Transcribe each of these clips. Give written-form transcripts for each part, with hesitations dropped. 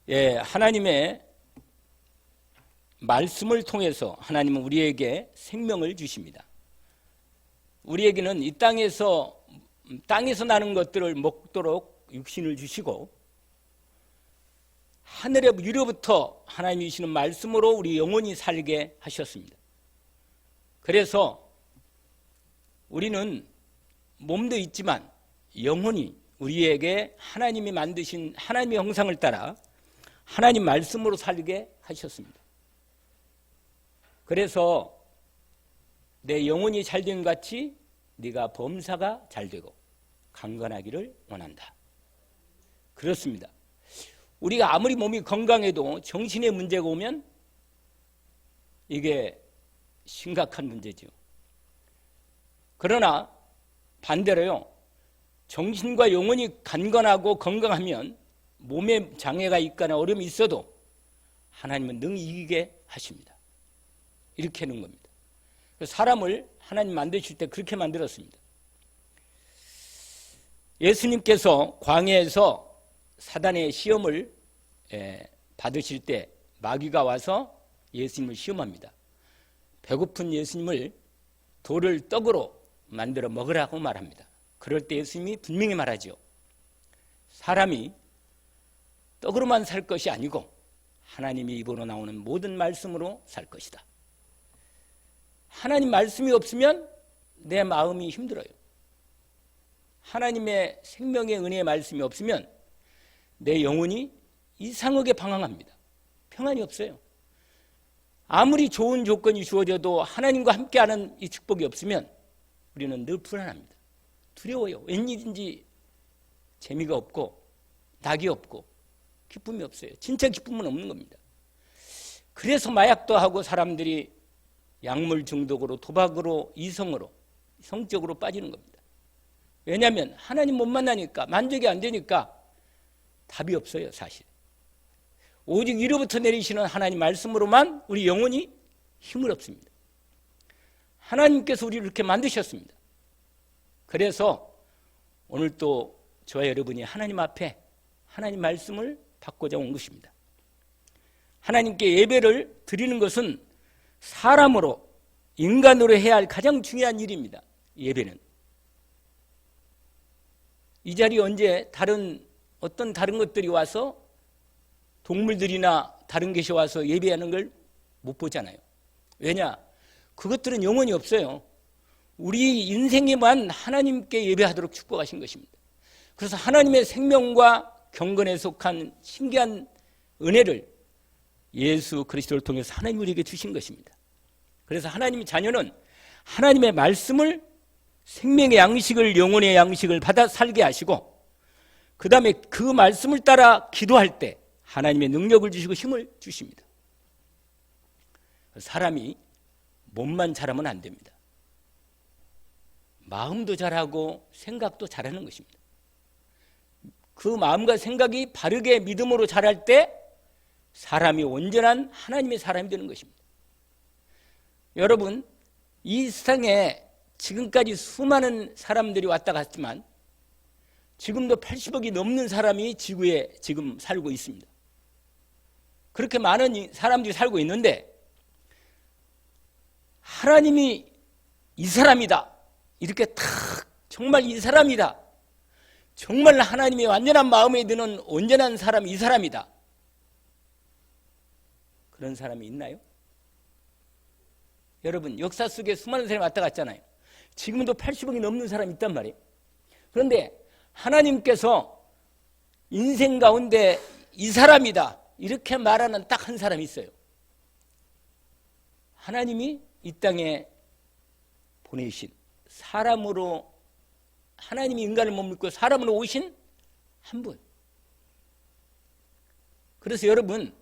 예, 하나님의 말씀을 통해서 하나님은 우리에게 생명을 주십니다. 우리에게는 이 땅에서 나는 것들을 먹도록 육신을 주시고 하늘의 위로부터 하나님이 주시는 말씀으로 우리 영혼이 살게 하셨습니다. 그래서 우리는 몸도 있지만 영혼이 우리에게 하나님이 만드신 하나님의 형상을 따라 하나님 말씀으로 살게 하셨습니다. 그래서 내 영혼이 잘된 것 같이 네가 범사가 잘되고 강건하기를 원한다. 그렇습니다. 우리가 아무리 몸이 건강해도 정신의 문제가 오면 이게 심각한 문제죠. 그러나 반대로요, 정신과 영혼이 간건하고 건강하면 몸에 장애가 있거나 어려움이 있어도 하나님은 능히 이기게 하십니다. 이렇게 하는 겁니다. 사람을 하나님 만드실 때 그렇게 만들었습니다. 예수님께서 광야에서 사단의 시험을 받으실 때 마귀가 와서 예수님을 시험합니다. 배고픈 예수님을 돌을 떡으로 만들어 먹으라고 말합니다. 그럴 때 예수님이 분명히 말하죠. 사람이 떡으로만 살 것이 아니고 하나님의 입으로 나오는 모든 말씀으로 살 것이다. 하나님 말씀이 없으면 내 마음이 힘들어요. 하나님의 생명의 은혜의 말씀이 없으면 내 영혼이 이상하게 방황합니다. 평안이 없어요. 아무리 좋은 조건이 주어져도 하나님과 함께하는 이 축복이 없으면 우리는 늘 불안합니다. 두려워요. 웬일인지 재미가 없고 낙이 없고 기쁨이 없어요. 진짜 기쁨은 없는 겁니다. 그래서 마약도 하고 사람들이 약물 중독으로, 도박으로, 이성으로, 성적으로 빠지는 겁니다. 왜냐하면 하나님 못 만나니까, 만족이 안 되니까 답이 없어요, 사실. 오직 위로부터 내리시는 하나님 말씀으로만 우리 영혼이 힘을 얻습니다. 하나님께서 우리를 이렇게 만드셨습니다. 그래서 오늘 또 저와 여러분이 하나님 앞에 하나님 말씀을 받고자 온 것입니다. 하나님께 예배를 드리는 것은 사람으로, 인간으로 해야 할 가장 중요한 일입니다. 예배는. 이 자리에 언제 어떤 다른 것들이 와서 동물들이나 다른 것이 와서 예배하는 걸 못 보잖아요. 왜냐? 그것들은 영혼이 없어요. 우리 인생에만 하나님께 예배하도록 축복하신 것입니다. 그래서 하나님의 생명과 경건에 속한 신기한 은혜를 예수 그리스도를 통해서 하나님 우리에게 주신 것입니다. 그래서 하나님의 자녀는 하나님의 말씀을 생명의 양식을, 영혼의 양식을 받아 살게 하시고 그 다음에 그 말씀을 따라 기도할 때 하나님의 능력을 주시고 힘을 주십니다. 사람이 몸만 잘하면 안 됩니다. 마음도 잘하고 생각도 잘하는 것입니다. 그 마음과 생각이 바르게 믿음으로 자랄 때 사람이 온전한 하나님의 사람이 되는 것입니다. 여러분, 이 세상에 지금까지 수많은 사람들이 왔다 갔지만 지금도 80억이 넘는 사람이 지구에 지금 살고 있습니다. 그렇게 많은 사람들이 살고 있는데 하나님이 이 사람이다, 이렇게 탁 정말 이 사람이다, 정말 하나님의 완전한 마음에 드는 온전한 사람이 이 사람이다, 그런 사람이 있나요? 여러분, 역사 속에 수많은 사람이 왔다 갔잖아요. 지금도 80억이 넘는 사람이 있단 말이에요. 그런데 하나님께서 인생 가운데 이 사람이다 이렇게 말하는 딱 한 사람이 있어요. 하나님이 이 땅에 보내신 사람으로, 하나님이 인간을 못 믿고 사람으로 오신 한 분. 그래서 여러분,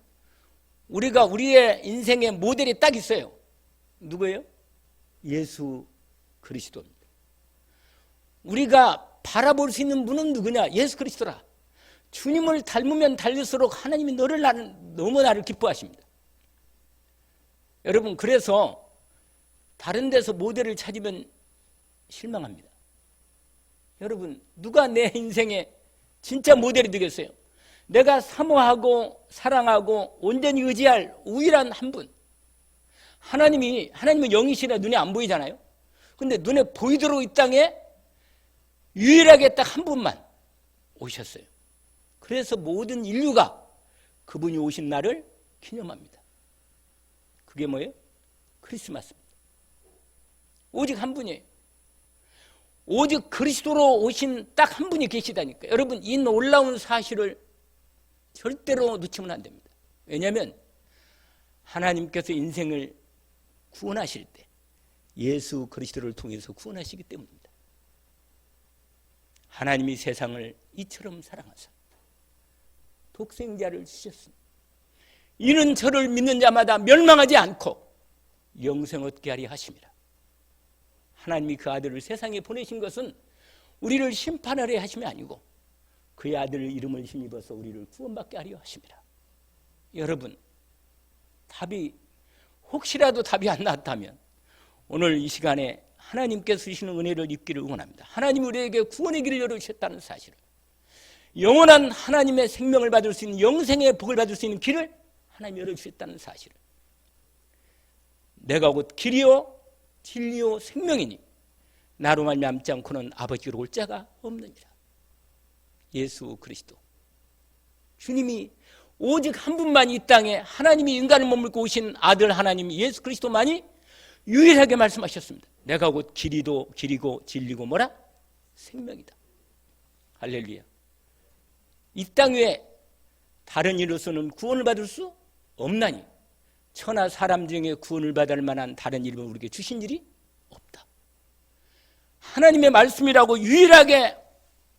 우리가 우리의 인생의 모델이 딱 있어요. 누구예요? 예수 그리스도입니다. 우리가 바라볼 수 있는 분은 누구냐? 예수 그리스도라. 주님을 닮으면 닮을수록 하나님이 너무 나를 기뻐하십니다. 여러분, 그래서 다른 데서 모델을 찾으면 실망합니다. 여러분, 누가 내 인생에 진짜 모델이 되겠어요? 내가 사모하고 사랑하고 온전히 의지할 우일한 한 분. 하나님은 영이시라 눈에 안 보이잖아요. 근데 눈에 보이도록 이 땅에 유일하게 딱 한 분만 오셨어요. 그래서 모든 인류가 그분이 오신 날을 기념합니다. 그게 뭐예요? 크리스마스입니다. 오직 한 분이에요. 오직 그리스도로 오신 딱 한 분이 계시다니까요. 여러분, 이 놀라운 사실을 절대로 놓치면 안 됩니다. 왜냐하면 하나님께서 인생을 구원하실 때 예수 그리스도를 통해서 구원하시기 때문입니다. 하나님이 세상을 이처럼 사랑하사 독생자를 주셨습니다. 이는 저를 믿는 자마다 멸망하지 않고 영생 얻게 하리 하심이라. 하나님이 그 아들을 세상에 보내신 것은 우리를 심판하려 하심이 아니고 그의 아들 이름을 힘입어서 우리를 구원받게 하려 하심이라. 여러분, 혹시라도 답이 안 나왔다면 오늘 이 시간에 하나님께서 주시는 은혜를 입기를 응원합니다. 하나님이 우리에게 구원의 길을 열어주셨다는 사실을, 영원한 하나님의 생명을 받을 수 있는, 영생의 복을 받을 수 있는 길을 하나님이 열어주셨다는 사실을, 내가 곧 길이요 진리요 생명이니 나로 말미암지 않고는 아버지로 올 자가 없느니라. 예수 그리스도, 주님이 오직 한 분만 이 땅에 하나님이 인간을 머물고 오신 아들 하나님 예수 그리스도만이 유일하게 말씀하셨습니다. 내가 곧 길이고 진리고 뭐라? 생명이다. 할렐루야. 이 땅 위에 다른 이로서는 구원을 받을 수 없나니 천하 사람 중에 구원을 받을 만한 다른 이름을 우리에게 주신 일이 없다. 하나님의 말씀이라고 유일하게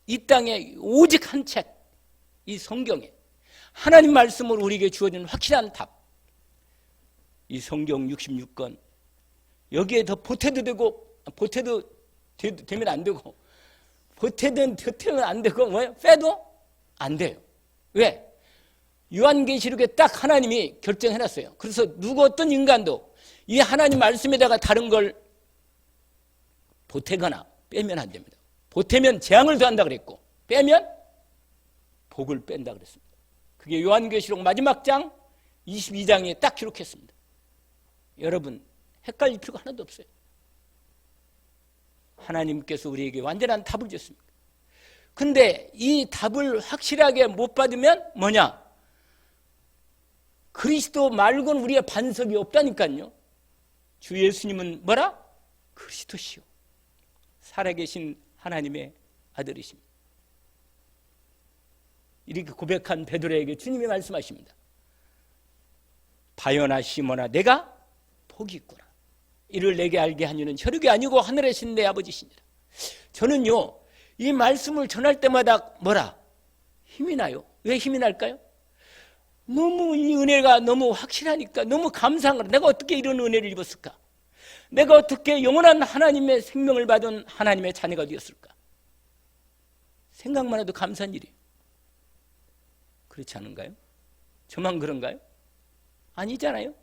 이 땅에 오직 한 책, 이 성경에 하나님 말씀으로 우리에게 주어진 확실한 답, 이 성경 66권, 여기에 더 보태도 되면 안 되고, 보태면 안 되고, 뭐예요? 빼도 안 돼요. 왜? 요한계시록에 딱 하나님이 결정해놨어요. 그래서 누구 어떤 인간도 이 하나님 말씀에다가 다른 걸 보태거나 빼면 안 됩니다. 보태면 재앙을 더한다 그랬고, 빼면 복을 뺀다 그랬습니다. 그게 요한계시록 마지막 장 22장에 딱 기록했습니다. 여러분, 헷갈릴 필요가 하나도 없어요. 하나님께서 우리에게 완전한 답을 줬습니다. 근데 이 답을 확실하게 못 받으면 뭐냐? 그리스도 말고는 우리의 반석이 없다니까요. 주 예수님은 뭐라? 그리스도시요, 살아계신 하나님의 아들이십니다. 이렇게 고백한 베드로에게 주님이 말씀하십니다. 바요나 시몬아, 내가 복이 있구나. 이를 내게 알게 한 이는 혈육이 아니고 하늘에 계신 내 아버지시니라. 저는요, 이 말씀을 전할 때마다 뭐라? 힘이 나요. 왜 힘이 날까요? 너무 이 은혜가 너무 확실하니까, 너무 감사한 거라. 내가 어떻게 이런 은혜를 입었을까? 내가 어떻게 영원한 하나님의 생명을 받은 하나님의 자녀가 되었을까? 생각만 해도 감사한 일이에요. 그렇지 않은가요? 저만 그런가요? 아니잖아요.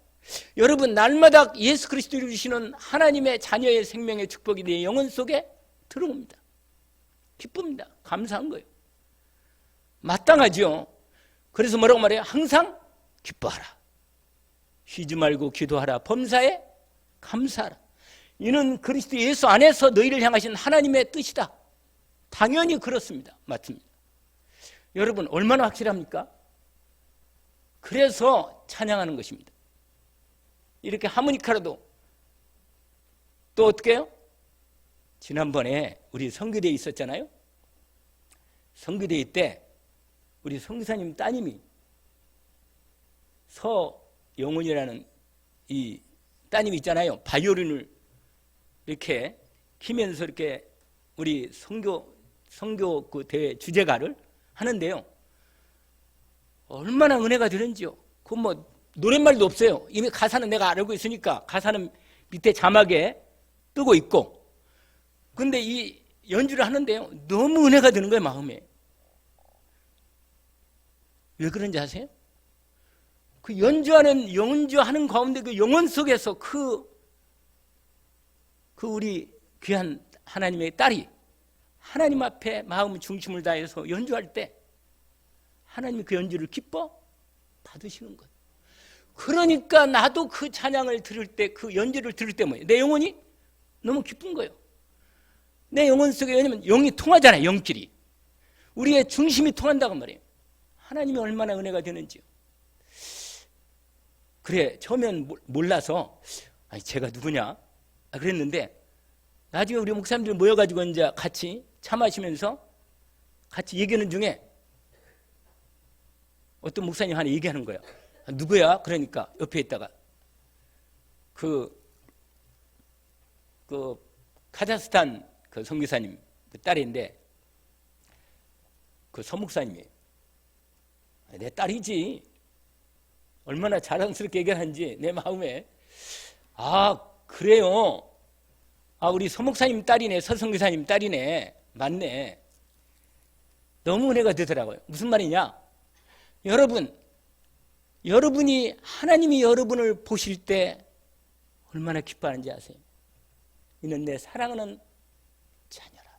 여러분, 날마다 예수 그리스도를 주시는 하나님의 자녀의 생명의 축복이 내 영혼 속에 들어옵니다. 기쁩니다. 감사한 거예요. 마땅하죠. 그래서 뭐라고 말해요? 항상 기뻐하라. 쉬지 말고 기도하라. 범사에 감사하라. 이는 그리스도 예수 안에서 너희를 향하신 하나님의 뜻이다. 당연히 그렇습니다. 맞습니다. 여러분, 얼마나 확실합니까? 그래서 찬양하는 것입니다. 이렇게 하모니카라도. 또 어떻게 해요? 지난번에 우리 선교대회 있었잖아요. 선교대회 때 우리 선교사님 따님이 서영훈이라는 이 따님이 있잖아요. 바이올린을 이렇게 키면서 이렇게 우리 선교 그 대회 주제가를 하는데요. 얼마나 은혜가 되는지요. 그건 뭐 노랫말도 없어요. 이미 가사는 내가 알고 있으니까 가사는 밑에 자막에 뜨고 있고. 근데 이 연주를 하는데요, 너무 은혜가 되는 거예요, 마음에. 왜 그런지 아세요? 그 연주하는 가운데 그 영혼 속에서 그 우리 귀한 하나님의 딸이 하나님 앞에 마음 중심을 다해서 연주할 때 하나님이 그 연주를 기뻐 받으시는 거예요. 그러니까 나도 그 찬양을 들을 때, 그 연주를 들을 때 뭐예요? 내 영혼이 너무 기쁜 거예요. 내 영혼 속에, 왜냐면 영이 통하잖아요. 영끼리 우리의 중심이 통한다고 말이에요. 하나님이 얼마나 은혜가 되는지요. 그래, 처음엔 몰라서 아니 제가 누구냐 그랬는데, 나중에 우리 목사님들 모여가지고 이제 같이 차 마시면서 같이 얘기하는 중에 어떤 목사님 하나 얘기하는 거야. 누구야? 그러니까 옆에 있다가 그 카자흐스탄 그 선교사님 그 딸인데, 그 서목사님이 내 딸이지. 얼마나 자랑스럽게 얘기하는지 내 마음에. 아 그래요. 아 우리 서목사님 딸이네. 서선교사님 딸이네. 맞네. 너무 은혜가 되더라고요. 무슨 말이냐, 여러분이 하나님이 여러분을 보실 때 얼마나 기뻐하는지 아세요? 이는 내 사랑하는 자녀라.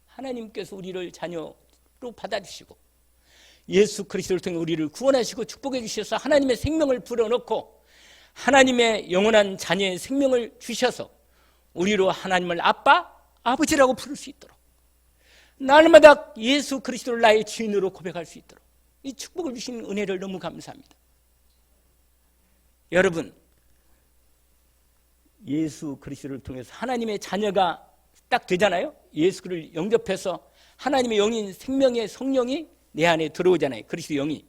하나님께서 우리를 자녀로 받아주시고 예수 그리스도를 통해 우리를 구원하시고 축복해 주셔서 하나님의 생명을 불어넣고 하나님의 영원한 자녀의 생명을 주셔서 우리로 하나님을 아빠, 아버지라고 부를 수 있도록, 날마다 예수 그리스도를 나의 주인으로 고백할 수 있도록 이 축복을 주신 은혜를 너무 감사합니다. 여러분, 예수 그리스도를 통해서 하나님의 자녀가 딱 되잖아요. 예수 그리스도를 영접해서 하나님의 영인 생명의 성령이 내 안에 들어오잖아요. 그리스도 영이.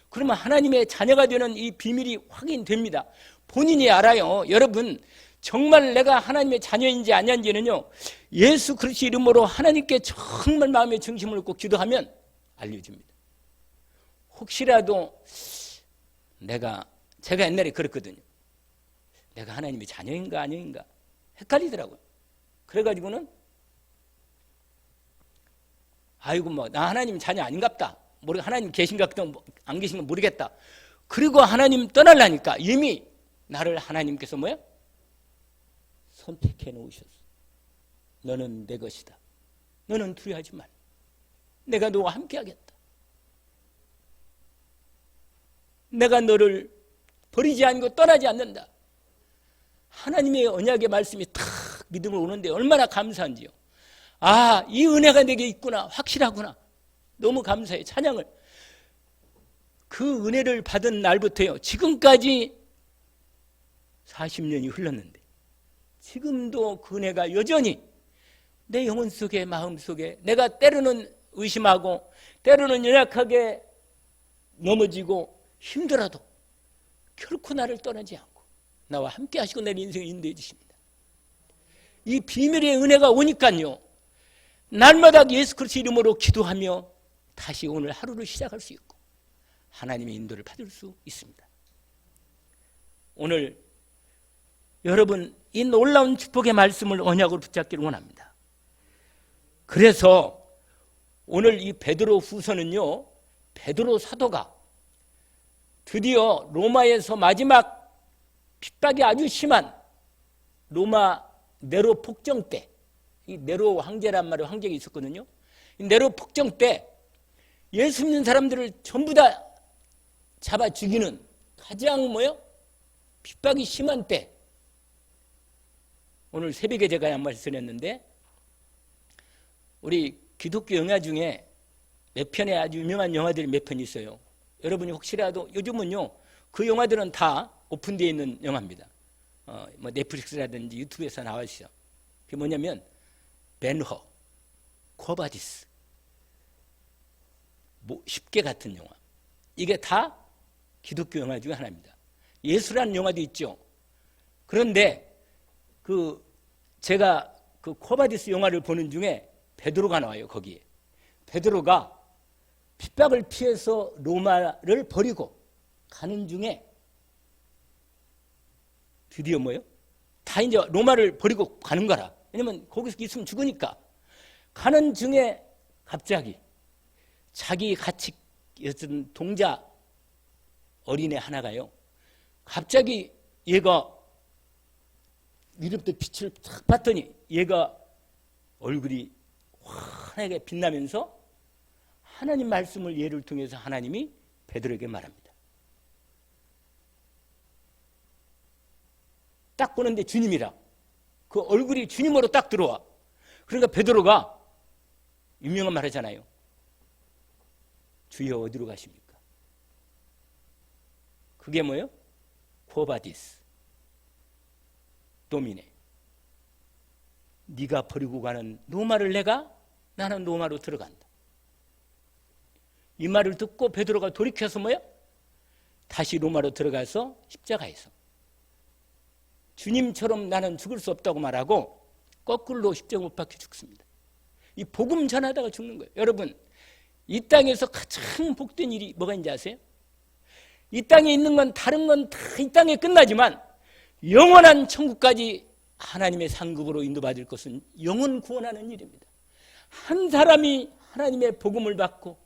그러면 하나님의 자녀가 되는 이 비밀이 확인됩니다. 본인이 알아요. 여러분, 정말 내가 하나님의 자녀인지 아닌지는요, 예수 그리스도 이름으로 하나님께 정말 마음의 중심을 놓고 기도하면 알려줍니다. 혹시라도 제가 옛날에 그랬거든요. 내가 하나님의 자녀인가 아닌가 헷갈리더라고요. 그래가지고는 아이고 뭐 나 하나님 자녀 아닌갑다. 하나님 계신가 안 계신가 모르겠다. 그리고 하나님 떠나려니까 이미 나를 하나님께서 뭐야? 선택해 놓으셨어. 너는 내 것이다. 너는 두려워하지 말. 내가 너와 함께 하겠다. 내가 너를 버리지 않고 떠나지 않는다. 하나님의 언약의 말씀이 탁 믿음으로 오는데 얼마나 감사한지요. 아, 이 은혜가 내게 있구나. 확실하구나. 너무 감사해. 찬양을. 그 은혜를 받은 날부터요, 지금까지 40년이 흘렀는데 지금도 그 은혜가 여전히 내 영혼 속에, 마음 속에, 내가 때로는 의심하고 때로는 연약하게 넘어지고 힘들어도 결코 나를 떠나지 않고 나와 함께 하시고 내 인생을 인도해 주십니다. 이 비밀의 은혜가 오니까요, 날마다 예수 그리스도 이름으로 기도하며 다시 오늘 하루를 시작할 수 있고 하나님의 인도를 받을 수 있습니다. 오늘 여러분, 이 놀라운 축복의 말씀을 언약으로 붙잡기를 원합니다. 그래서 오늘 이 베드로 후서는요, 베드로 사도가 드디어 로마에서 마지막 핍박이 아주 심한 로마 네로 폭정 때, 이 네로 황제란 말의 황제가 있었거든요. 이 네로 폭정 때 예수 믿는 사람들을 전부 다 잡아 죽이는 가장 핍박이 심한 때, 오늘 새벽에 제가 한 말씀 드렸는데, 우리 기독교 영화 중에 몇 편의 아주 유명한 영화들이 몇 편 있어요. 여러분이 혹시라도, 요즘은요 그 영화들은 다 오픈되어 있는 영화입니다. 넷플릭스라든지 유튜브에서 나와 있어요. 그게 뭐냐면 벤허, 코바디스, 쉽게 같은 영화. 이게 다 기독교 영화 중에 하나입니다. 예수라는 영화도 있죠. 그런데 제가 그 코바디스 영화를 보는 중에 베드로가 나와요. 거기에 베드로가 핍박을 피해서 로마를 버리고 가는 중에 드디어 다 이제 로마를 버리고 가는 거라. 왜냐면 거기서 있으면 죽으니까. 가는 중에 갑자기 자기 같이 있었던 동자 어린애 하나가요, 갑자기 얘가 이름부터 빛을 탁 봤더니 얘가 얼굴이 환하게 빛나면서 하나님 말씀을 예를 통해서 하나님이 베드로에게 말합니다. 딱 보는데 주님이라. 그 얼굴이 주님으로 딱 들어와. 그러니까 베드로가 유명한 말 하잖아요. 주여 어디로 가십니까? 그게 뭐예요? 코바디스 도미네. 네가 버리고 가는 노마를 나는 노마로 들어간다. 이 말을 듣고 베드로가 돌이켜서 뭐예요? 다시 로마로 들어가서 십자가에서 주님처럼 나는 죽을 수 없다고 말하고 거꾸로 십자가 못 박혀 죽습니다. 이 복음 전하다가 죽는 거예요. 여러분, 이 땅에서 가장 복된 일이 뭐가 있는지 아세요? 이 땅에 있는 건 다른 건 다 이 땅에 끝나지만 영원한 천국까지 하나님의 상급으로 인도받을 것은 영혼 구원하는 일입니다. 한 사람이 하나님의 복음을 받고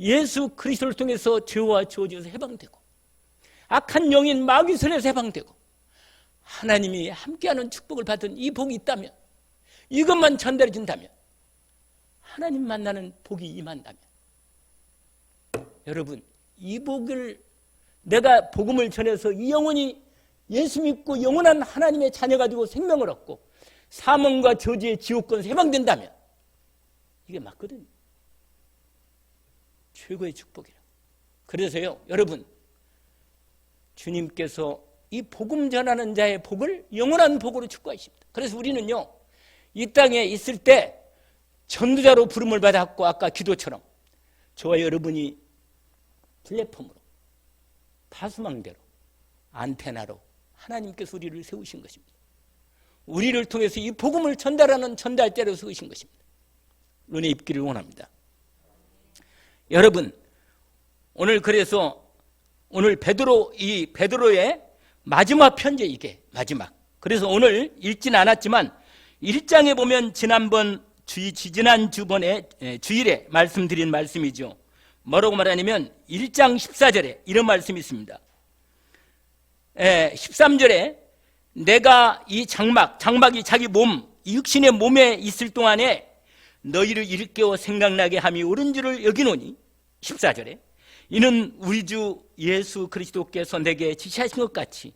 예수 그리스도를 통해서 죄와 저주에서 해방되고 악한 영인 마귀선에서 해방되고 하나님이 함께하는 축복을 받은 이 복이 있다면, 이것만 전달해 준다면, 하나님 만나는 복이 임한다면, 여러분, 이 복을 내가 복음을 전해서 이 영혼이 예수 믿고 영원한 하나님의 자녀가 되고 생명을 얻고 사망과 저주의 지옥권에서 해방된다면 이게 맞거든요. 최고의 축복이라. 그래서요, 여러분, 주님께서 이 복음 전하는 자의 복을 영원한 복으로 축복하십니다. 그래서 우리는요, 이 땅에 있을 때 전도자로 부름을 받았고, 아까 기도처럼 저와 여러분이 플랫폼으로, 파수망대로, 안테나로 하나님께서 우리를 세우신 것입니다. 우리를 통해서 이 복음을 전달하는 전달자로 세우신 것입니다. 은혜 입기를 원합니다. 여러분, 그래서 오늘 베드로의 마지막 편지, 이게 마지막. 그래서 오늘 읽진 않았지만 1장에 보면 지난 주번에 주일에 말씀드린 말씀이죠. 뭐라고 말하냐면 1장 14절에 이런 말씀이 있습니다. 13절에 내가 이 장막이 자기 이 육신의 몸에 있을 동안에 너희를 일깨워 생각나게 함이 옳은 줄을 여기노니, 14절에 이는 우리 주 예수 그리스도께서 내게 지시하신 것 같이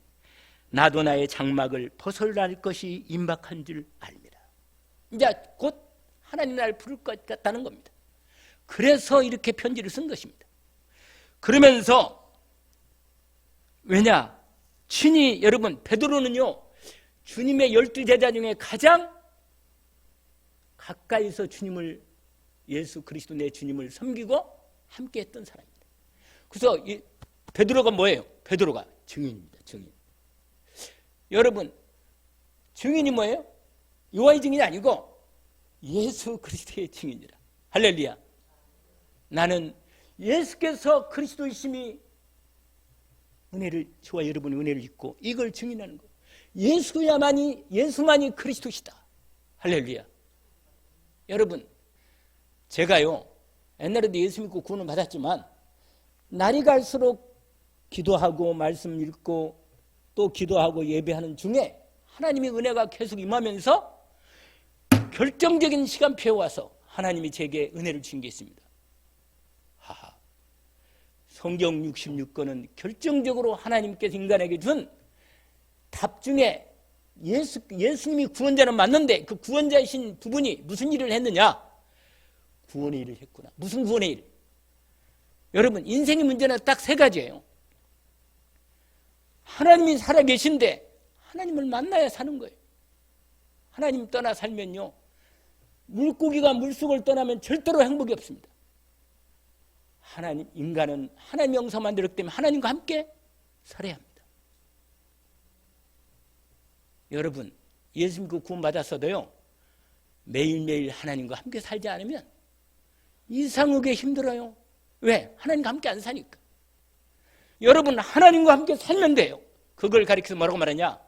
나도 나의 장막을 벗어날 것이 임박한 줄 압니다. 이제 곧 하나님 나를 부를 것 같다는 겁니다. 그래서 이렇게 편지를 쓴 것입니다. 그러면서 왜냐? 친히 여러분, 베드로는요, 주님의 12제자 중에 가장 가까이서 주님을, 예수 그리스도 내 주님을 섬기고 함께 했던 사람입니다. 그래서 베드로가 뭐예요? 베드로가 증인입니다. 증인. 여러분, 증인이 뭐예요? 요한의 증인이 아니고 예수 그리스도의 증인이라. 할렐루야. 나는 예수께서 그리스도이심이 저와 여러분의 은혜를 입고 이걸 증인하는 거. 예수만이 그리스도시다. 할렐루야. 여러분, 제가요, 옛날에도 예수 믿고 구원을 받았지만 날이 갈수록 기도하고 말씀 읽고 또 기도하고 예배하는 중에 하나님의 은혜가 계속 임하면서 결정적인 시간표에 와서 하나님이 제게 은혜를 주신 게 있습니다. 성경 66권은 결정적으로 하나님께서 인간에게 준 답 중에 예수님이 구원자는 맞는데 그 구원자이신 부분이 무슨 일을 했느냐? 구원의 일을 했구나. 무슨 구원의 일? 여러분, 인생의 문제는 딱 세 가지예요. 하나님이 살아계신데 하나님을 만나야 사는 거예요. 하나님 떠나 살면요, 물고기가 물속을 떠나면 절대로 행복이 없습니다. 인간은 하나님 영상 만들었기 때문에 하나님과 함께 살아야 합니다. 여러분, 예수 믿고 구원 받았어도요, 매일매일 하나님과 함께 살지 않으면 이상하게 힘들어요. 왜? 하나님과 함께 안 사니까. 여러분, 하나님과 함께 살면 돼요. 그걸 가리켜서 뭐라고 말하냐?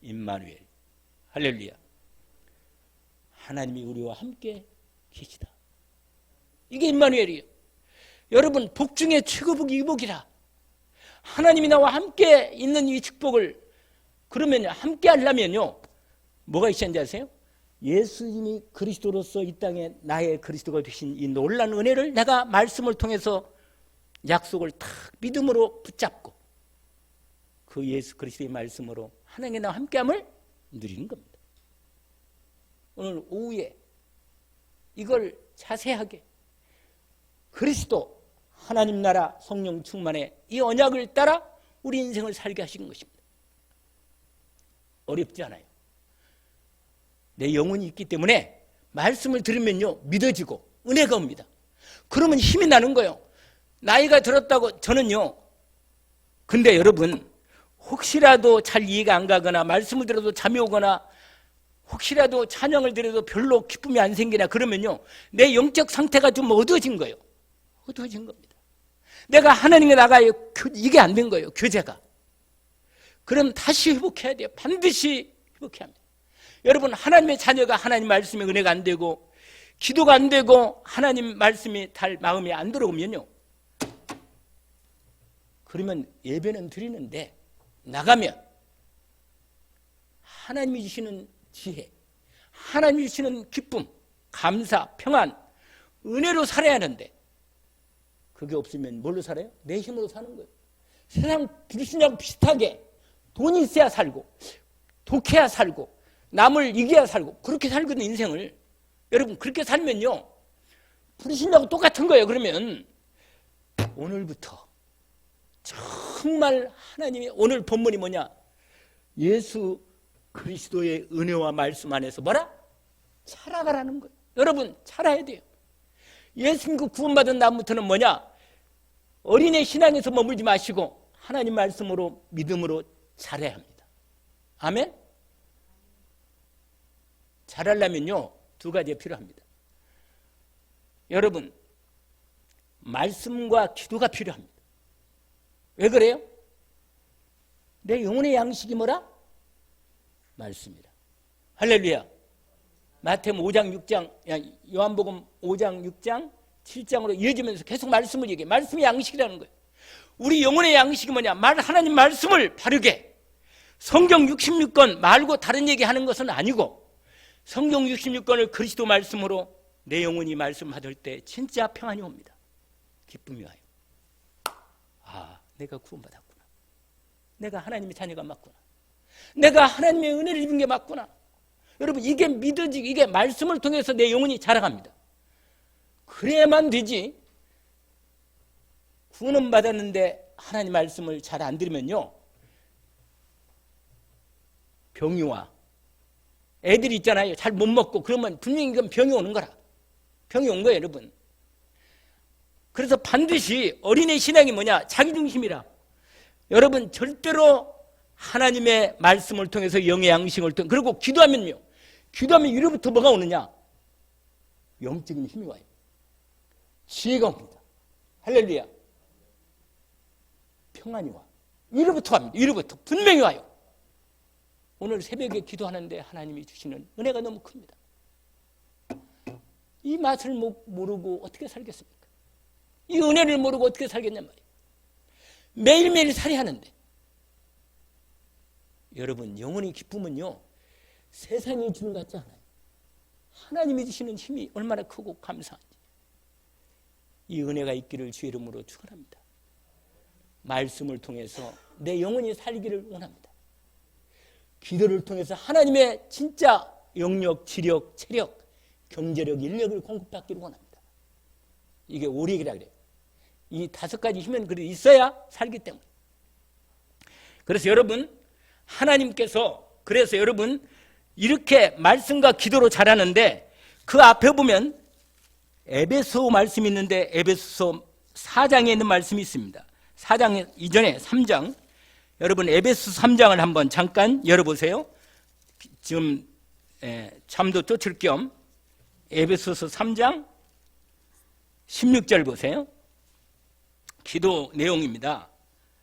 임마누엘. 할렐루야. 하나님이 우리와 함께 계시다. 이게 임마누엘이에요. 여러분, 복 중에 최고 복이 이 복이라. 하나님이 나와 함께 있는 이 축복을, 그러면 함께 하려면요, 뭐가 있어야 하는지 아세요? 예수님이 그리스도로서 이 땅에 나의 그리스도가 되신 이 놀라운 은혜를 내가 말씀을 통해서 약속을 탁 믿음으로 붙잡고 그 예수 그리스도의 말씀으로 하나님과 나와 함께함을 누리는 겁니다. 오늘 오후에 이걸 자세하게 그리스도 하나님 나라 성령 충만의 이 언약을 따라 우리 인생을 살게 하신 것입니다. 어렵지 않아요. 내 영혼이 있기 때문에 말씀을 들으면요 믿어지고 은혜가 옵니다. 그러면 힘이 나는 거예요. 나이가 들었다고 저는요. 근데 여러분 혹시라도 잘 이해가 안 가거나 말씀을 들어도 잠이 오거나 혹시라도 찬양을 드려도 별로 기쁨이 안 생기나 그러면요 내 영적 상태가 좀 어두워진 거예요. 어두워진 겁니다. 내가 하나님께 나가요. 이게 안 된 거예요. 교제가. 그럼 다시 회복해야 돼요. 반드시 회복해야 합니다. 여러분 하나님의 자녀가 하나님 말씀에 은혜가 안 되고 기도가 안 되고 하나님 말씀이 달 마음에 안 들어오면요 그러면 예배는 드리는데 나가면 하나님이 주시는 지혜, 하나님이 주시는 기쁨, 감사, 평안, 은혜로 살아야 하는데 그게 없으면 뭘로 살아요? 내 힘으로 사는 거예요. 세상 불신하고 비슷하게 돈이 있어야 살고 독해야 살고 남을 이겨야 살고 그렇게 살거든 인생을. 여러분 그렇게 살면요 불신하고 똑같은 거예요. 그러면 오늘부터 정말 하나님이 오늘 본문이 뭐냐? 예수 그리스도의 은혜와 말씀 안에서 뭐라? 자라가라는 거예요. 여러분 자라야 돼요. 예수님과 구원받은 다음부터는 뭐냐? 어린애 신앙에서 머물지 마시고 하나님 말씀으로 믿음으로 자라야 합니다. 아멘? 자라려면요 두 가지가 필요합니다. 여러분 말씀과 기도가 필요합니다. 왜 그래요? 내 영혼의 양식이 뭐라? 말씀이라. 할렐루야. 마태복음 5장 6장 요한복음 5장 6장 7장으로 이어지면서 계속 말씀을 얘기해. 말씀이 양식이라는 거예요. 우리 영혼의 양식이 뭐냐? 하나님 말씀을 바르게 성경 66권 말고 다른 얘기하는 것은 아니고 성경 66권을 그리스도 말씀으로 내 영혼이 말씀 받을 때 진짜 평안이 옵니다. 기쁨이 와요. 아, 내가 구원받았구나. 내가 하나님의 자녀가 맞구나. 내가 하나님의 은혜를 입은 게 맞구나. 여러분 이게 믿어지기 이게 말씀을 통해서 내 영혼이 자라갑니다. 그래야만 되지. 구원 받았는데 하나님 말씀을 잘 안 들으면요 병이 와. 애들이 있잖아요. 잘 못 먹고 그러면 분명히 이건 병이 오는 거라. 병이 온 거예요 여러분. 그래서 반드시 어린애 신앙이 뭐냐? 자기중심이라. 여러분 절대로 하나님의 말씀을 통해서 영의 양식을 통해 그리고 기도하면요. 기도하면 이로부터 뭐가 오느냐? 영적인 힘이 와요. 지혜가 옵니다. 할렐루야. 평안이 와. 이로부터 갑니다. 이로부터 분명히 와요. 오늘 새벽에 기도하는데 하나님이 주시는 은혜가 너무 큽니다. 이 맛을 모르고 어떻게 살겠습니까? 이 은혜를 모르고 어떻게 살겠냔 말이에요. 매일매일 살아야 하는데 여러분 영혼의 기쁨은요 세상이 주는 것 같지 않아요. 하나님이 주시는 힘이 얼마나 크고 감사한지. 이 은혜가 있기를 주의 이름으로 축원합니다. 말씀을 통해서 내 영혼이 살기를 원합니다. 기도를 통해서 하나님의 진짜 영력, 지력, 체력, 경제력, 인력을 공급받기를 원합니다. 이게 오력이라 그래요. 이 5가지 힘은 그래도 있어야 살기 때문에. 그래서 여러분 하나님께서 그래서 여러분 이렇게 말씀과 기도로 자라는데 그 앞에 보면 에베소 말씀이 있는데 에베소 4장에 있는 말씀이 있습니다. 4장 이전에 3장 여러분 에베소 3장을 한번 잠깐 열어보세요. 지금 잠도 쫓을 겸 에베소서 3장 16절 보세요. 기도 내용입니다.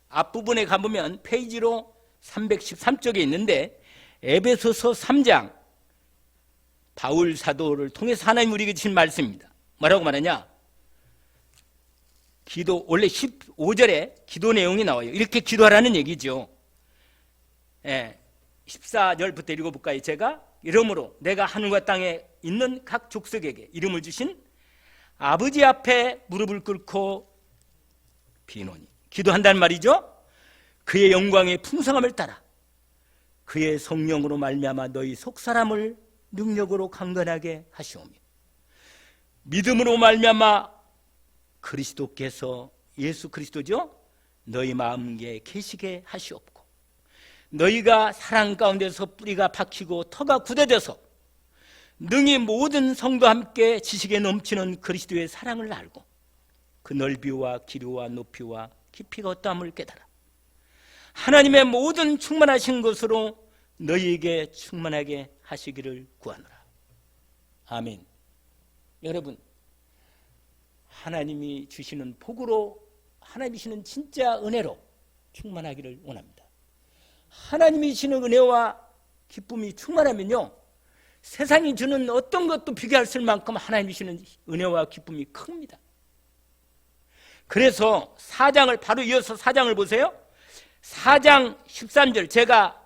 앞부분에 가보면 페이지로 313쪽에 있는데 에베소서 3장 바울 사도를 통해서 하나님 우리에게 주신 말씀입니다. 뭐라고 말하냐? 기도 원래 15절에 기도 내용이 나와요. 이렇게 기도하라는 얘기죠. 14절부터 읽어볼까요? 제가 이러므로 내가 하늘과 땅에 있는 각 족속에게 이름을 주신 아버지 앞에 무릎을 꿇고 비노니, 기도한다는 말이죠. 그의 영광의 풍성함을 따라 그의 성령으로 말미암아 너희 속사람을 능력으로 강건하게 하시오며, 믿음으로 말미암아 그리스도께서, 예수 그리스도죠, 너희 마음에 계시게 하시옵고, 너희가 사랑 가운데서 뿌리가 박히고 터가 굳어져서 능히 모든 성도와 함께 지식에 넘치는 그리스도의 사랑을 알고 그 넓이와 길이와 높이와 깊이가 어떠함을 깨달아 하나님의 모든 충만하신 것으로 너희에게 충만하게 하시기를 구하노라. 아멘. 여러분, 하나님이 주시는 복으로, 하나님이 주시는 진짜 은혜로 충만하기를 원합니다. 하나님이 주시는 은혜와 기쁨이 충만하면요, 세상이 주는 어떤 것도 비교할 수 없을 만큼 하나님이 주시는 은혜와 기쁨이 큽니다. 그래서 4장을 바로 이어서 4장을 보세요. 4장 13절, 제가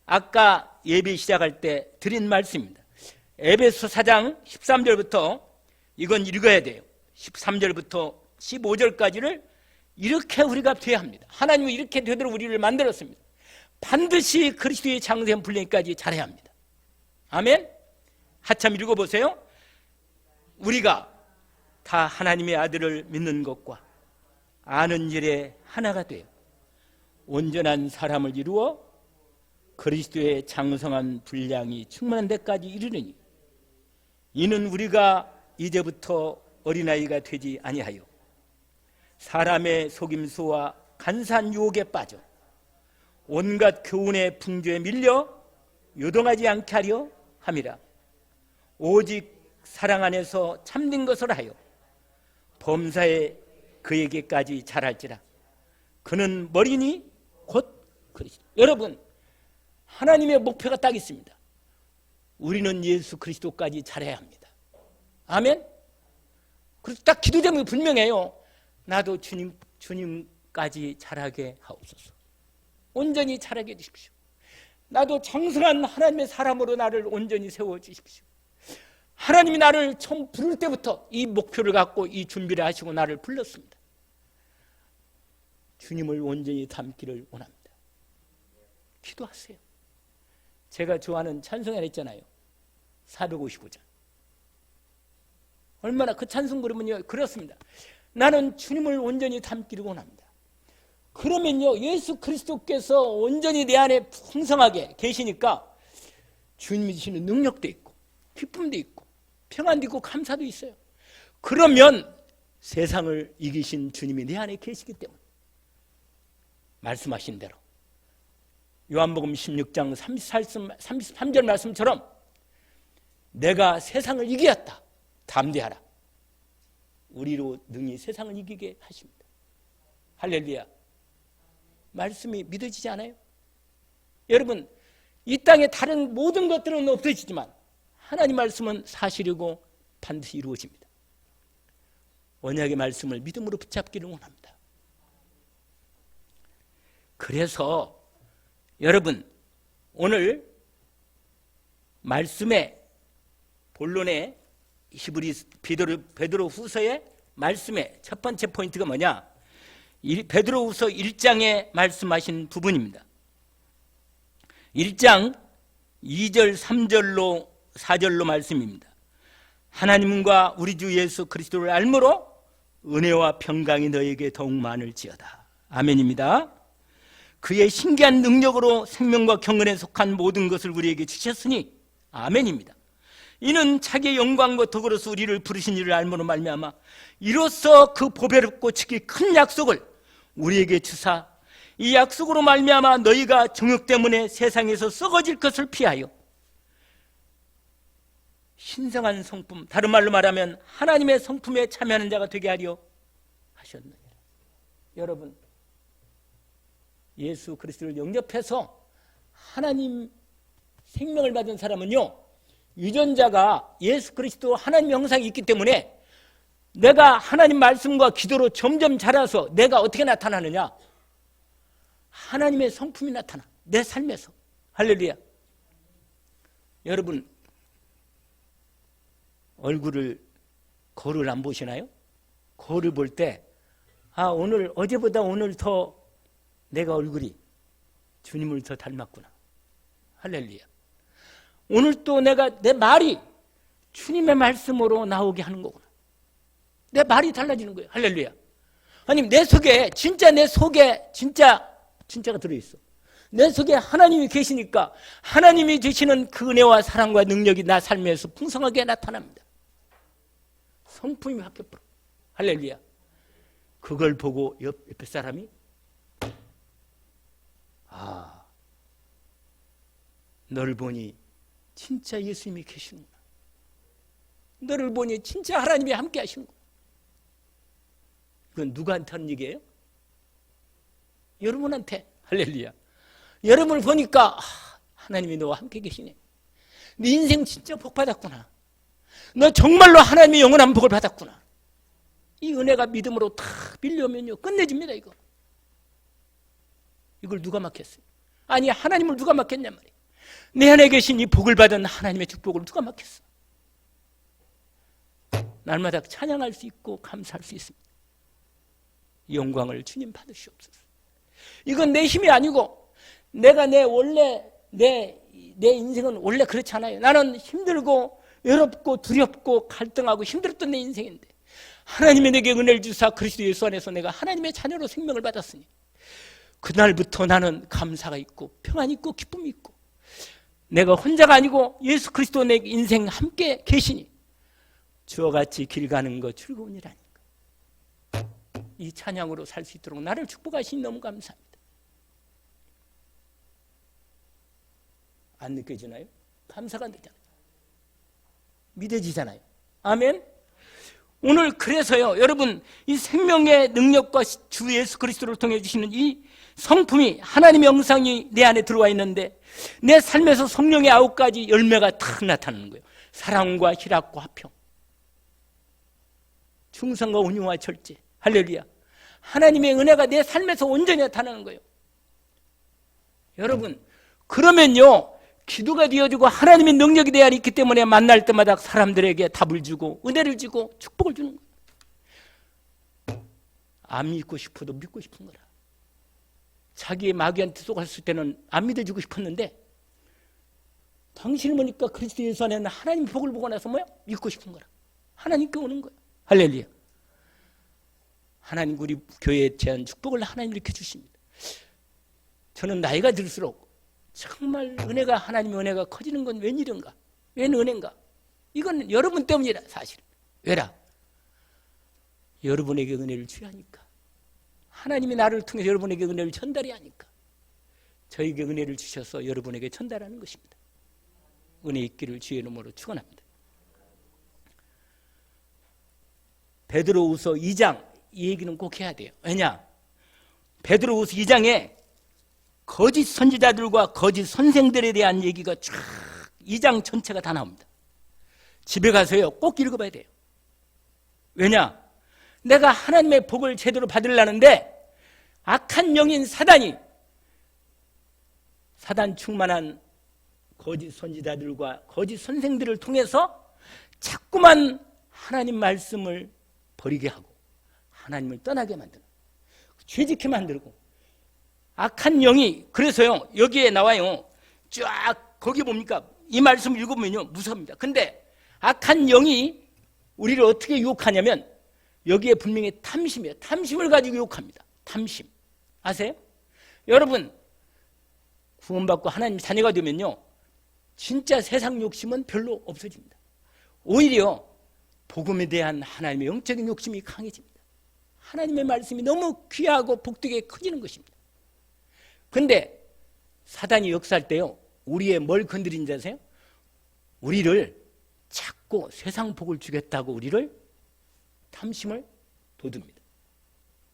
아까 예배 시작할 때 드린 말씀입니다. 에베소 4장 13절부터 이건 읽어야 돼요. 13절부터 15절까지를 이렇게 우리가 돼야 합니다. 하나님이 이렇게 되도록 우리를 만들었습니다. 반드시 그리스도의 장세한 분량까지 잘해야 합니다. 아멘. 하참 읽어보세요. 우리가 다 하나님의 아들을 믿는 것과 아는 일에 하나가 되어 온전한 사람을 이루어 그리스도의 장성한 분량이 충만한 데까지 이르느니, 이는 우리가 이제부터 어린아이가 되지 아니하여 사람의 속임수와 간사한 유혹에 빠져 온갖 교훈의 풍조에 밀려 요동하지 않게 하려 함이라. 오직 사랑 안에서 참된 것을 하여 범사에 그에게까지 잘할지라. 그는 머리니 곧 그리스도. 여러분, 하나님의 목표가 딱 있습니다. 우리는 예수 그리스도까지 잘해야 합니다. 아멘. 그래서 딱 기도 제목이 분명해요. 나도 주님까지 잘하게 하옵소서. 온전히 잘하게 해주십시오. 나도 장성한 하나님의 사람으로 나를 온전히 세워주십시오. 하나님이 나를 처음 부를 때부터 이 목표를 갖고 이 준비를 하시고 나를 불렀습니다. 주님을 온전히 닮기를 원합니다. 기도하세요. 제가 좋아하는 찬송가 있잖아요. 455장. 얼마나 그 찬송 부르면요, 그렇습니다. 나는 주님을 온전히 닮기를 원합니다. 그러면요, 예수 그리스도께서 온전히 내 안에 풍성하게 계시니까 주님이 주시는 능력도 있고 기쁨도 있고 평안도 있고 감사도 있어요. 그러면 세상을 이기신 주님이 내 안에 계시기 때문에 말씀하신 대로 요한복음 16장 33절 말씀처럼 내가 세상을 이기었다, 담대하라. 우리로 능히 세상을 이기게 하십니다. 할렐루야. 말씀이 믿어지지 않아요? 여러분, 이 땅에 다른 모든 것들은 없어지지만 하나님 말씀은 사실이고 반드시 이루어집니다. 언약의 말씀을 믿음으로 붙잡기를 원합니다. 그래서 여러분, 오늘 말씀의 본론의 베드로 후서의 말씀의 첫 번째 포인트가 뭐냐? 베드로 후서 1장에 말씀하신 부분입니다. 1장 2절 3절로 4절로 말씀입니다. 하나님과 우리 주 예수 그리스도를 알므로 은혜와 평강이 너에게 더욱 많을지어다. 아멘입니다. 그의 신기한 능력으로 생명과 경건에 속한 모든 것을 우리에게 주셨으니 아멘입니다. 이는 자기의 영광과 덕으로서 우리를 부르신 이를 알므로 말미암아 이로써 그 보배롭고 지극히 큰 약속을 우리에게 주사 이 약속으로 말미암아 너희가 정욕 때문에 세상에서 썩어질 것을 피하여 신성한 성품, 다른 말로 말하면 하나님의 성품에 참여하는 자가 되게 하려 하셨느니라. 여러분, 예수 그리스도를 영접해서 하나님 생명을 받은 사람은요, 유전자가 예수 그리스도 하나님 형상이 있기 때문에 내가 하나님 말씀과 기도로 점점 자라서 내가 어떻게 나타나느냐? 하나님의 성품이 나타나, 내 삶에서. 할렐루야. 여러분 얼굴을 거울을 안 보시나요? 거울을 볼 때 오늘 어제보다 오늘 더 내가 얼굴이 주님을 더 닮았구나. 할렐루야. 오늘 또 내 말이 주님의 말씀으로 나오게 하는 거구나. 내 말이 달라지는 거예요. 할렐루야. 아니 내 속에 진짜가 들어있어. 내 속에 하나님이 계시니까 하나님이 주시는 그 은혜와 사랑과 능력이 나 삶에서 풍성하게 나타납니다. 성품이 바뀌어버려. 할렐루야. 그걸 보고 옆에 사람이 너를 보니 진짜 예수님이 계시는구나. 너를 보니 진짜 하나님이 함께 하시는구나. 이건 누구한테 하는 얘기예요? 여러분한테. 할렐루야. 여러분을 보니까 하나님이 너와 함께 계시네. 네 인생 진짜 복 받았구나. 너 정말로 하나님의 영원한 복을 받았구나. 이 은혜가 믿음으로 다 밀려오면요 끝내줍니다. 이걸 누가 막혔어요? 아니 하나님을 누가 막혔냔 말이에요. 내 안에 계신 이 복을 받은 하나님의 축복을 누가 막혔어? 날마다 찬양할 수 있고 감사할 수 있습니다. 영광을 주님 받으시옵소서. 이건 내 힘이 아니고 내가 내 인생은 원래 그렇지 않아요. 나는 힘들고 외롭고 두렵고 갈등하고 힘들었던 내 인생인데 하나님이 내게 은혜를 주사 그리스도 예수 안에서 내가 하나님의 자녀로 생명을 받았으니 그날부터 나는 감사가 있고 평안이 있고 기쁨이 있고 내가 혼자가 아니고 예수 그리스도 내 인생 함께 계시니 주와 같이 길 가는 거 즐거운이라니까. 이 찬양으로 살 수 있도록 나를 축복하시니 너무 감사합니다. 안 느껴지나요? 감사가 안 되잖아요. 믿어지잖아요. 아멘. 오늘 그래서요 여러분 이 생명의 능력과 주 예수 그리스도를 통해 주시는 이 성품이 하나님의 영상이 내 안에 들어와 있는데 내 삶에서 성령의 9가지 열매가 탁 나타나는 거예요. 사랑과 희락과 화평, 충성과 온유와 절제. 할렐루야. 하나님의 은혜가 내 삶에서 온전히 나타나는 거예요. 여러분 그러면요 기도가 되어지고 하나님의 능력이 내 안에 있기 때문에 만날 때마다 사람들에게 답을 주고 은혜를 주고 축복을 주는 거예요. 안 믿고 싶어도 믿고 싶은 거라. 자기의 마귀한테 속았을 때는 안 믿어주고 싶었는데 당신을 보니까 그리스도 예수 안에는 하나님 복을 보고 나서 믿고 싶은 거라. 하나님께 오는 거예요. 할렐루야. 하나님 우리 교회에 대한 축복을 하나님 이렇게 주십니다. 저는 나이가 들수록 정말 하나님의 은혜가 커지는 건 웬일인가? 웬 은혜인가? 이건 여러분 때문이라 사실. 왜라? 여러분에게 은혜를 주야 하니까. 하나님이 나를 통해서 여러분에게 은혜를 전달해야 하니까. 저에게 은혜를 주셔서 여러분에게 전달하는 것입니다. 은혜 있기를 주의 이름으로 축원합니다. 베드로후서 2장 이 얘기는 꼭 해야 돼요. 왜냐? 베드로후서 2장에 거짓 선지자들과 거짓 선생들에 대한 얘기가 쫙 2장 전체가 다 나옵니다. 집에 가서요 꼭 읽어봐야 돼요. 왜냐? 내가 하나님의 복을 제대로 받으려는데 악한 영인 사단 충만한 거짓 선지자들과 거짓 선생들을 통해서 자꾸만 하나님 말씀을 버리게 하고 하나님을 떠나게 만드는 죄짓게 만들고 악한 영이 그래서요 여기에 나와요. 쫙 거기 봅니까? 이 말씀 읽어보면요 무섭습니다. 근데 악한 영이 우리를 어떻게 유혹하냐면 여기에 분명히 탐심이에요. 탐심을 가지고 유혹합니다. 탐심 아세요? 여러분 구원받고 하나님 자녀가 되면요 진짜 세상 욕심은 별로 없어집니다. 오히려 복음에 대한 하나님의 영적인 욕심이 강해집니다. 하나님의 말씀이 너무 귀하고 복되게 커지는 것입니다. 근데 사단이 역사할 때요 우리의 뭘 건드린지 아세요? 우리를 자꾸 세상 복을 주겠다고 우리를 탐심을 돋웁니다.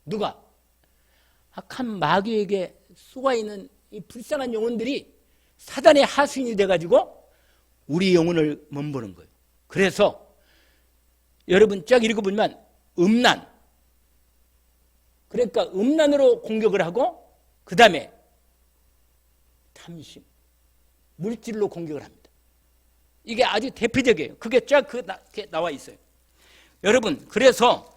누가? 악한 마귀에게 쏘아있는 이 불쌍한 영혼들이 사단의 하수인이 돼가지고 우리 영혼을 몸보는 거예요. 그래서 여러분 쫙 읽어보면 음란, 그러니까 음란으로 공격을 하고 그 다음에 탐심, 물질로 공격을 합니다. 이게 아주 대표적이에요. 그게 쫙 나와 있어요. 여러분, 그래서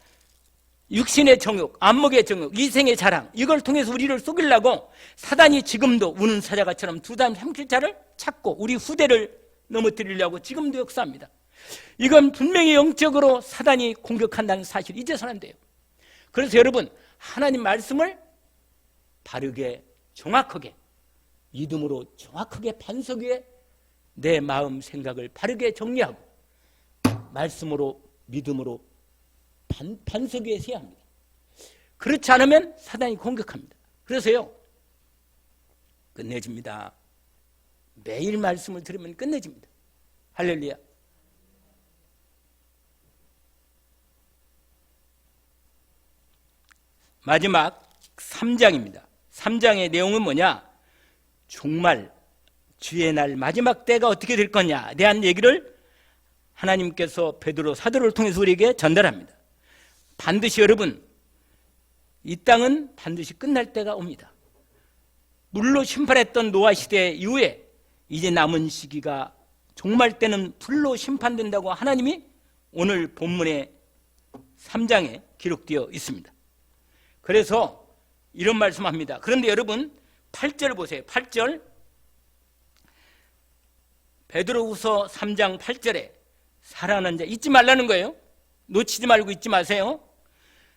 육신의 정욕, 안목의 정욕, 이생의 자랑, 이걸 통해서 우리를 속이려고 사단이 지금도 우는 사자가처럼 두 사람 삼킬자를 찾고 우리 후대를 넘어뜨리려고 지금도 역사합니다. 이건 분명히 영적으로 사단이 공격한다는 사실 잊어서는 안 돼요. 그래서 여러분, 하나님 말씀을 바르게 정확하게 믿음으로 정확하게 반석 위에 내 마음 생각을 바르게 정리하고 말씀으로 믿음으로 반석 위에 세야 합니다. 그렇지 않으면 사단이 공격합니다. 그래서요, 끝내줍니다. 매일 말씀을 들으면 끝내줍니다. 할렐루야. 마지막 3장입니다. 3장의 내용은 뭐냐? 종말, 주의 날 마지막 때가 어떻게 될 거냐에 대한 얘기를 하나님께서 베드로 사도를 통해서 우리에게 전달합니다. 반드시 여러분, 이 땅은 반드시 끝날 때가 옵니다. 물로 심판했던 노아 시대 이후에 이제 남은 시기가 종말 때는 불로 심판된다고 하나님이 오늘 본문의 3장에 기록되어 있습니다. 그래서 이런 말씀합니다. 그런데 여러분 8절 보세요. 8절 베드로후서 3장 8절에 사랑하는 자 잊지 말라는 거예요. 놓치지 말고 잊지 마세요.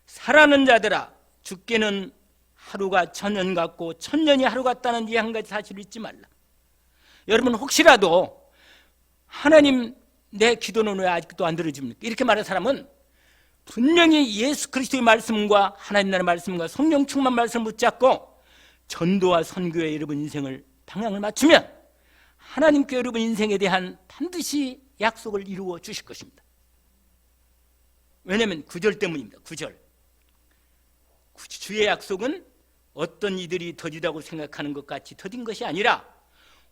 사랑하는 자들아, 죽게는 하루가 천년 같고 천년이 하루 같다는 이 한 가지 사실을 잊지 말라. 여러분, 혹시라도 하나님 내 기도는 왜 아직도 안 들어줍니까? 이렇게 말하는 사람은 분명히 예수 그리스도의 말씀과 하나님 나라의 말씀과 성령 충만 말씀을 붙잡고 전도와 선교에 여러분 인생을 방향을 맞추면 하나님께 여러분 인생에 대한 반드시 약속을 이루어 주실 것입니다. 왜냐하면 9절 때문입니다. 9절. 주의 약속은 어떤 이들이 더디다고 생각하는 것 같이 더딘 것이 아니라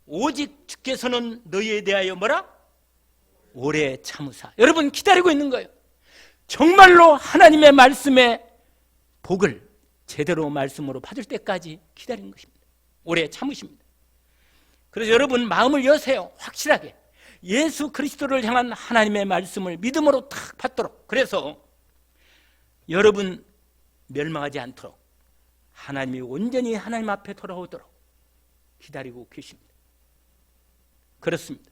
오직 주께서는 너희에 대하여 뭐라? 오래 참으사. 여러분 기다리고 있는 거예요. 정말로 하나님의 말씀의 복을 제대로 말씀으로 받을 때까지 기다리는 것입니다. 오래 참으십니다. 그래서 여러분 마음을 여세요. 확실하게 예수 그리스도를 향한 하나님의 말씀을 믿음으로 탁 받도록. 그래서 여러분 멸망하지 않도록 하나님이 온전히 하나님 앞에 돌아오도록 기다리고 계십니다. 그렇습니다.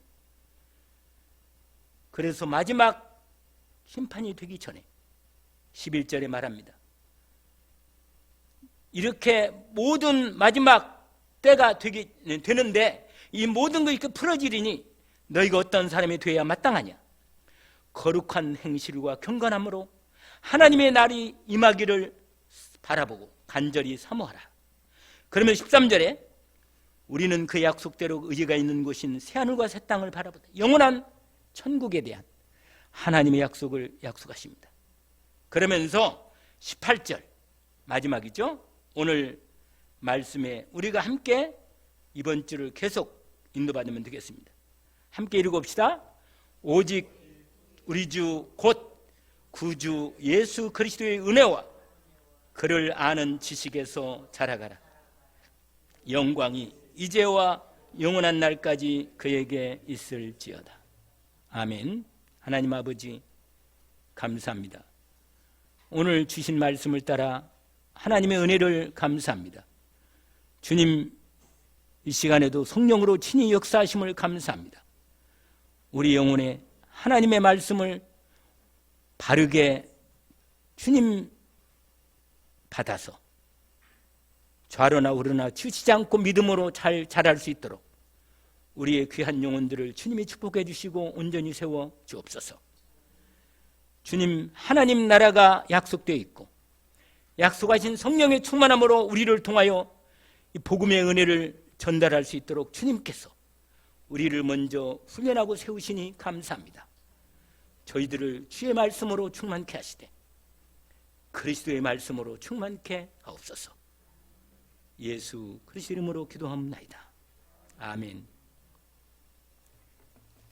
그래서 마지막 심판이 되기 전에 11절에 말합니다. 이렇게 모든 마지막 때가 되는데 이 모든 것이 풀어지리니 너희가 어떤 사람이 되어야 마땅하냐? 거룩한 행실과 경건함으로 하나님의 날이 임하기를 바라보고 간절히 사모하라. 그러면 13절에 우리는 그 약속대로 의지가 있는 곳인 새하늘과 새 땅을 바라보다 영원한 천국에 대한 하나님의 약속을 약속하십니다. 그러면서 18절 마지막이죠. 오늘 말씀에 우리가 함께 이번 주를 계속 인도받으면 되겠습니다. 함께 읽어봅시다. 오직 우리 주 곧 구주 예수 그리스도의 은혜와 그를 아는 지식에서 자라가라. 영광이 이제와 영원한 날까지 그에게 있을지어다. 아멘. 하나님 아버지 감사합니다. 오늘 주신 말씀을 따라 하나님의 은혜를 감사합니다. 주님 이 시간에도 성령으로 친히 역사하심을 감사합니다. 우리 영혼에 하나님의 말씀을 바르게 주님 받아서 좌로나 우로나 치우치지 않고 믿음으로 잘 자랄 수 있도록 우리의 귀한 영혼들을 주님이 축복해 주시고 온전히 세워 주옵소서. 주님 하나님 나라가 약속되어 있고 약속하신 성령의 충만함으로 우리를 통하여 이 복음의 은혜를 전달할 수 있도록 주님께서 우리를 먼저 훈련하고 세우시니 감사합니다. 저희들을 주의 말씀으로 충만케 하시되 그리스도의 말씀으로 충만케 하옵소서. 예수 그리스도 이름으로 기도합니다. 아멘.